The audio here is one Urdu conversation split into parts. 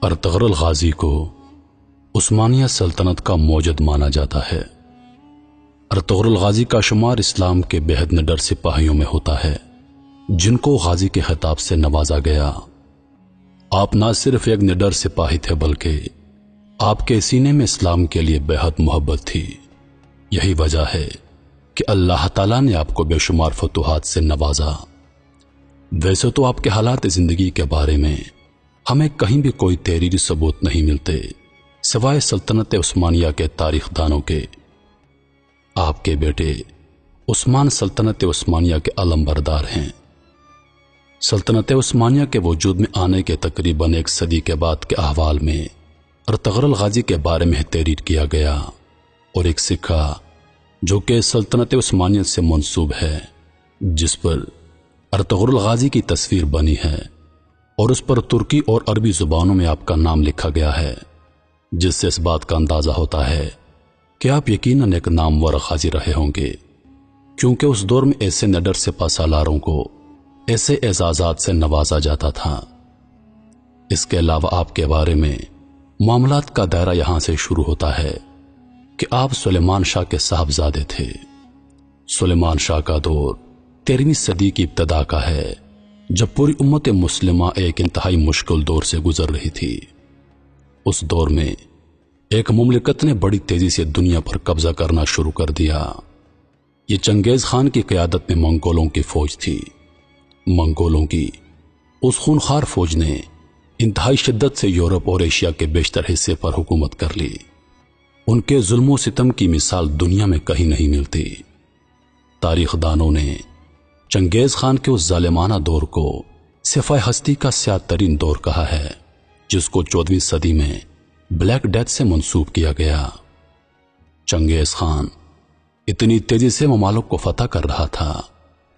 ارطغرل غازی کو عثمانیہ سلطنت کا موجد مانا جاتا ہے۔ ارطغرل غازی کا شمار اسلام کے بےحد نڈر سپاہیوں میں ہوتا ہے جن کو غازی کے خطاب سے نوازا گیا۔ آپ نہ صرف ایک نڈر سپاہی تھے بلکہ آپ کے سینے میں اسلام کے لیے بےحد محبت تھی۔ یہی وجہ ہے کہ اللہ تعالیٰ نے آپ کو بے شمار فتوحات سے نوازا۔ ویسے تو آپ کے حالات زندگی کے بارے میں ہمیں کہیں بھی کوئی تحریری ثبوت نہیں ملتے سوائے سلطنت عثمانیہ کے تاریخ دانوں کے۔ آپ کے بیٹے عثمان سلطنت عثمانیہ کے علم بردار ہیں۔ سلطنت عثمانیہ کے وجود میں آنے کے تقریباً 1 صدی کے بعد کے احوال میں ارطغرل غازی کے بارے میں تحریر کیا گیا اور ایک سکہ جو کہ سلطنت عثمانیہ سے منسوب ہے جس پر ارطغرل غازی کی تصویر بنی ہے اور اس پر ترکی اور عربی زبانوں میں آپ کا نام لکھا گیا ہے، جس سے اس بات کا اندازہ ہوتا ہے کہ آپ یقیناً ایک نامور غازی رہے ہوں گے، کیونکہ اس دور میں ایسے نڈر سپہ سالاروں کو ایسے اعزازات سے نوازا جاتا تھا۔ اس کے علاوہ آپ کے بارے میں معاملات کا دائرہ یہاں سے شروع ہوتا ہے کہ آپ سلیمان شاہ کے صاحبزادے تھے۔ سلیمان شاہ کا دور 13ویں صدی کی ابتدا کا ہے، جب پوری امت مسلمہ ایک انتہائی مشکل دور سے گزر رہی تھی۔ اس دور میں ایک مملکت نے بڑی تیزی سے دنیا پر قبضہ کرنا شروع کر دیا۔ یہ چنگیز خان کی قیادت میں منگولوں کی فوج تھی۔ منگولوں کی اس خونخوار فوج نے انتہائی شدت سے یورپ اور ایشیا کے بیشتر حصے پر حکومت کر لی۔ ان کے ظلم و ستم کی مثال دنیا میں کہیں نہیں ملتی۔ تاریخ دانوں نے چنگیز خان کے اس ظالمانہ دور کو صفحہ ہستی کا سیاہ ترین دور کہا ہے، جس کو 14ویں صدی میں بلیک ڈیتھ سے منسوب کیا گیا۔ چنگیز خان اتنی تیزی سے ممالک کو فتح کر رہا تھا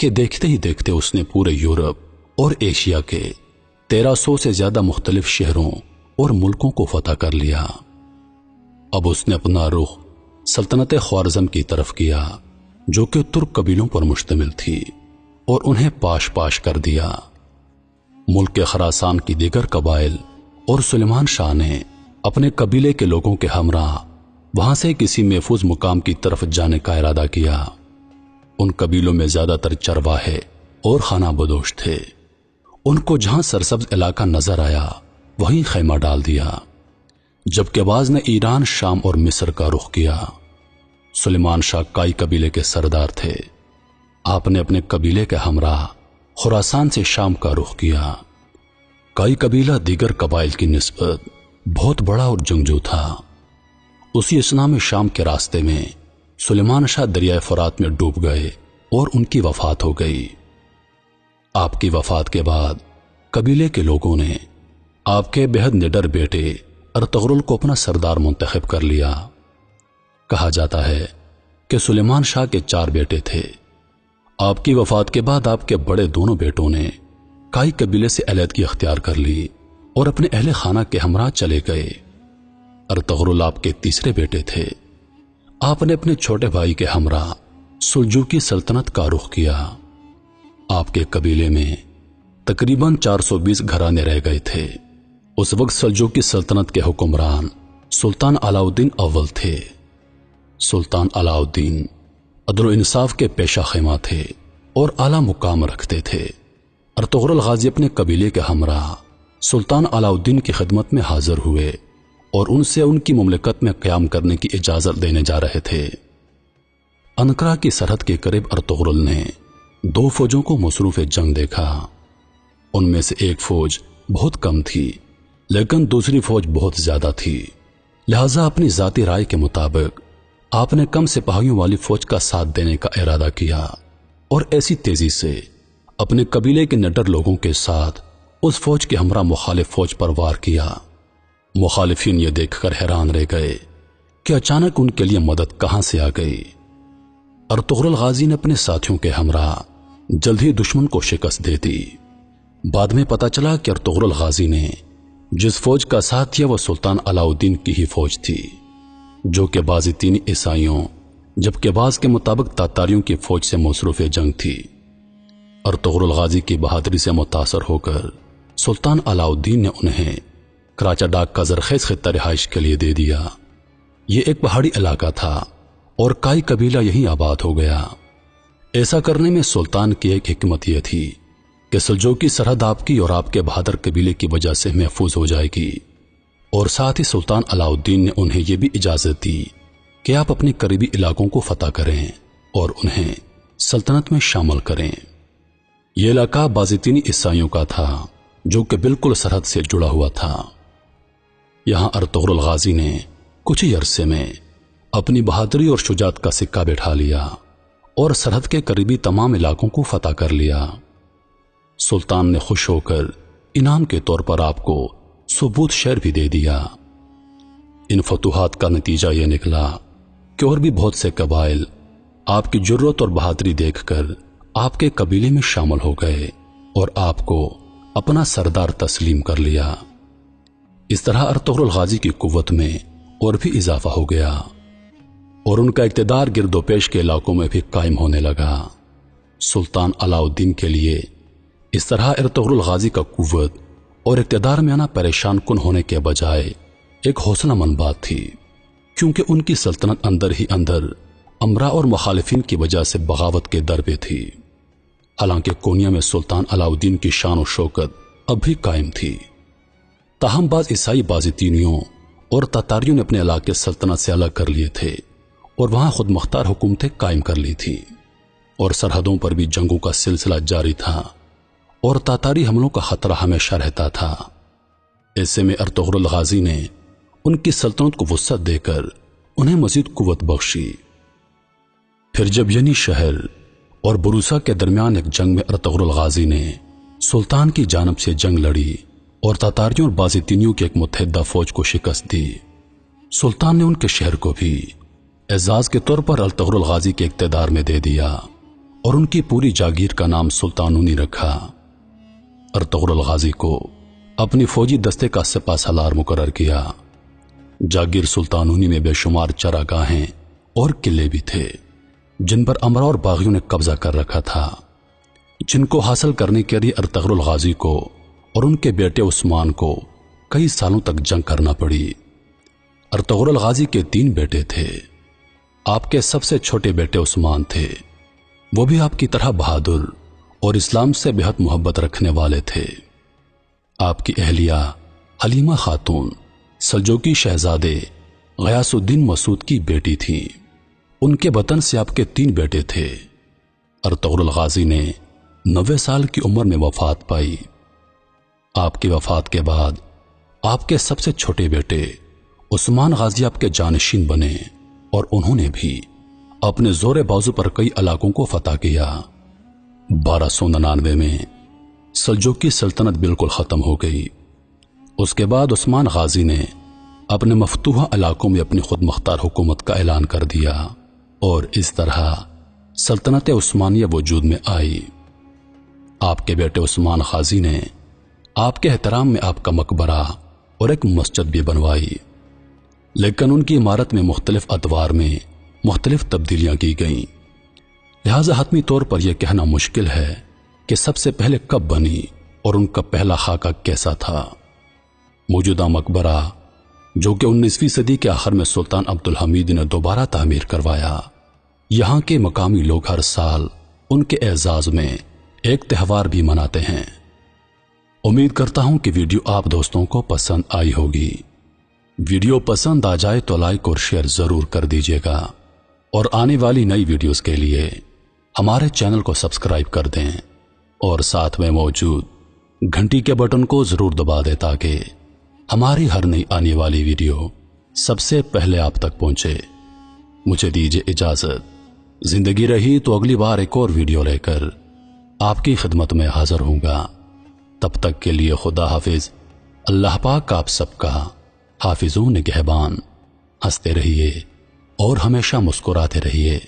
کہ دیکھتے ہی دیکھتے اس نے پورے یورپ اور ایشیا کے 1300 سے زیادہ مختلف شہروں اور ملکوں کو فتح کر لیا۔ اب اس نے اپنا رخ سلطنت خوارزم کی طرف کیا جو کہ ترک قبیلوں پر مشتمل تھی اور انہیں پاش پاش کر دیا۔ ملک کے خراسان کی دیگر قبائل اور سلیمان شاہ نے اپنے قبیلے کے لوگوں کے ہمراہ وہاں سے کسی محفوظ مقام کی طرف جانے کا ارادہ کیا۔ ان قبیلوں میں زیادہ تر چرواہے اور خانہ بدوش تھے۔ ان کو جہاں سرسبز علاقہ نظر آیا وہیں خیمہ ڈال دیا، جبکہ بعض نے ایران، شام اور مصر کا رخ کیا۔ سلیمان شاہ کائی قبیلے کے سردار تھے۔ آپ نے اپنے قبیلے کے ہمراہ خراسان سے شام کا رخ کیا۔ کائی قبیلہ دیگر قبائل کی نسبت بہت بڑا اور جنگجو تھا۔ اسی اثناء میں شام کے راستے میں سلیمان شاہ دریائے فرات میں ڈوب گئے اور ان کی وفات ہو گئی۔ آپ کی وفات کے بعد قبیلے کے لوگوں نے آپ کے بےحد نڈر بیٹے ارطغرل کو اپنا سردار منتخب کر لیا۔ کہا جاتا ہے کہ سلیمان شاہ کے 4 بیٹے تھے۔ آپ کی وفات کے بعد آپ کے بڑے دونوں بیٹوں نے کائی قبیلے سے علیحدگی اختیار کر لی اور اپنے اہل خانہ کے ہمراہ چلے گئے۔ ارطغرل آپ کے تیسرے بیٹے تھے۔ آپ نے اپنے چھوٹے بھائی کے ہمراہ سلجوقی سلطنت کا رخ کیا۔ آپ کے قبیلے میں تقریباً 420 گھرانے رہ گئے تھے۔ اس وقت سلجوقی سلطنت کے حکمران سلطان علاء الدین اول تھے۔ سلطان علاء الدین عدل و انصاف کے پیشہ خیمہ تھے اور اعلیٰ مقام رکھتے تھے۔ ارطغرل غازی اپنے قبیلے کے ہمراہ سلطان علاء الدین کی خدمت میں حاضر ہوئے اور ان سے ان کی مملکت میں قیام کرنے کی اجازت دینے جا رہے تھے۔ انقرہ کی سرحد کے قریب ارطغرل نے 2 فوجوں کو مصروف جنگ دیکھا۔ ان میں سے ایک فوج بہت کم تھی لیکن دوسری فوج بہت زیادہ تھی، لہذا اپنی ذاتی رائے کے مطابق آپ نے کم سپاہیوں والی فوج کا ساتھ دینے کا ارادہ کیا اور ایسی تیزی سے اپنے قبیلے کے نڈر لوگوں کے ساتھ اس فوج کے ہمراہ مخالف فوج پر وار کیا۔ مخالفین یہ دیکھ کر حیران رہ گئے کہ اچانک ان کے لیے مدد کہاں سے آ گئی۔ ارطغرل غازی نے اپنے ساتھیوں کے ہمراہ جلد ہی دشمن کو شکست دے دی۔ بعد میں پتا چلا کہ ارطغرل غازی نے جس فوج کا ساتھ دیا وہ سلطان علاء الدین کی ہی فوج تھی، جو کہ باذتینی عیسائیوں جبکہ بعض کے مطابق تاتاریوں کی فوج سے مصروف جنگ تھی۔ ارطغرل غازی کی بہادری سے متاثر ہو کر سلطان علاء الدین نے انہیں کراچا ڈاک کا زرخیز خطہ رہائش کے لیے دے دیا۔ یہ ایک پہاڑی علاقہ تھا اور کائی قبیلہ یہیں آباد ہو گیا۔ ایسا کرنے میں سلطان کی ایک حکمت یہ تھی کہ سلجوقی سرحد آپ کی اور آپ کے بہادر قبیلے کی وجہ سے محفوظ ہو جائے گی، اور ساتھ ہی سلطان علاء الدین نے انہیں یہ بھی اجازت دی کہ آپ اپنے قریبی علاقوں کو فتح کریں اور انہیں سلطنت میں شامل کریں۔ یہ علاقہ بازطینی عیسائیوں کا تھا جو کہ بالکل سرحد سے جڑا ہوا تھا۔ یہاں ارطغرل غازی نے کچھ ہی عرصے میں اپنی بہادری اور شجاعت کا سکہ بٹھا لیا اور سرحد کے قریبی تمام علاقوں کو فتح کر لیا۔ سلطان نے خوش ہو کر انعام کے طور پر آپ کو ثبوت شہر بھی دے دیا۔ ان فتوحات کا نتیجہ یہ نکلا کہ اور بھی بہت سے قبائل آپ کی جرت اور بہادری دیکھ کر آپ کے قبیلے میں شامل ہو گئے اور آپ کو اپنا سردار تسلیم کر لیا۔ اس طرح ارطغرل غازی کی قوت میں اور بھی اضافہ ہو گیا اور ان کا اقتدار گرد و پیش کے علاقوں میں بھی قائم ہونے لگا۔ سلطان علاء الدین کے لیے اس طرح ارطغرل غازی کا قوت اور اقتدار میں آنا پریشان کن ہونے کے بجائے ایک حوصلہ مند بات تھی، کیونکہ ان کی سلطنت اندر ہی اندر امراء اور مخالفین کی وجہ سے بغاوت کے در پہ تھی۔ حالانکہ کونیا میں سلطان علاء الدین کی شان و شوکت اب بھی قائم تھی، تاہم بعض عیسائی بازطینیوں اور تاتاریوں نے اپنے علاقے سلطنت سے الگ کر لیے تھے اور وہاں خود مختار حکومتیں قائم کر لی تھی، اور سرحدوں پر بھی جنگوں کا سلسلہ جاری تھا اور تاتاری حملوں کا خطرہ ہمیشہ رہتا تھا۔ ایسے میں ارطغرل غازی نے ان کی سلطنت کو وسعت دے کر انہیں مزید قوت بخشی۔ پھر جب ینی شہر اور بروسا کے درمیان ایک جنگ میں ارطغرل غازی نے سلطان کی جانب سے جنگ لڑی اور تاتاریوں اور بازطینیوں کی ایک متحدہ فوج کو شکست دی، سلطان نے ان کے شہر کو بھی اعزاز کے طور پر ارطغرل غازی کے اقتدار میں دے دیا اور ان کی پوری جاگیر کا نام سلطانونی رکھا۔ ارطغرل غازی کو اپنی فوجی دستے کا سپہ سالار مقرر کیا۔ جاگیر سلطانونی میں بے شمار چراگاہیں اور قلعے بھی تھے جن پر امراء اور باغیوں نے قبضہ کر رکھا تھا، جن کو حاصل کرنے کے لیے ارطغرل غازی کو اور ان کے بیٹے عثمان کو کئی سالوں تک جنگ کرنا پڑی۔ ارطغرل غازی کے 3 بیٹے تھے۔ آپ کے سب سے چھوٹے بیٹے عثمان تھے، وہ بھی آپ کی طرح بہادر اور اسلام سے بہت محبت رکھنے والے تھے۔ آپ کی اہلیہ حلیمہ خاتون سلجوقی شہزادے غیاث الدین مسعود کی بیٹی تھی۔ ان کے بطن سے آپ کے 3 بیٹے تھے۔ ارطغرل غازی نے 90 سال کی عمر میں وفات پائی۔ آپ کی وفات کے بعد آپ کے سب سے چھوٹے بیٹے عثمان غازی آپ کے جانشین بنے اور انہوں نے بھی اپنے زور بازو پر کئی علاقوں کو فتح کیا۔ 1299 میں سلجوقی سلطنت بالکل ختم ہو گئی۔ اس کے بعد عثمان غازی نے اپنے مفتوحہ علاقوں میں اپنی خود مختار حکومت کا اعلان کر دیا اور اس طرح سلطنت عثمانیہ وجود میں آئی۔ آپ کے بیٹے عثمان غازی نے آپ کے احترام میں آپ کا مقبرہ اور ایک مسجد بھی بنوائی، لیکن ان کی عمارت میں مختلف ادوار میں مختلف تبدیلیاں کی گئیں، لہذا حتمی طور پر یہ کہنا مشکل ہے کہ سب سے پہلے کب بنی اور ان کا پہلا خاکہ کیسا تھا۔ موجودہ مقبرہ جو کہ 19ویں صدی کے آخر میں سلطان عبد الحمید نے دوبارہ تعمیر کروایا، یہاں کے مقامی لوگ ہر سال ان کے اعزاز میں ایک تہوار بھی مناتے ہیں۔ امید کرتا ہوں کہ ویڈیو آپ دوستوں کو پسند آئی ہوگی۔ ویڈیو پسند آ جائے تو لائک اور شیئر ضرور کر دیجیے گا، اور آنے والی نئی ویڈیوز کے لیے ہمارے چینل کو سبسکرائب کر دیں اور ساتھ میں موجود گھنٹی کے بٹن کو ضرور دبا دیں تاکہ ہماری ہر نئی آنے والی ویڈیو سب سے پہلے آپ تک پہنچے۔ مجھے دیجیے اجازت، زندگی رہی تو اگلی بار ایک اور ویڈیو لے کر آپ کی خدمت میں حاضر ہوں گا۔ تب تک کے لیے خدا حافظ۔ اللہ پاک آپ سب کا حافظ و نگہبان۔ ہنستے رہیے اور ہمیشہ مسکراتے رہیے۔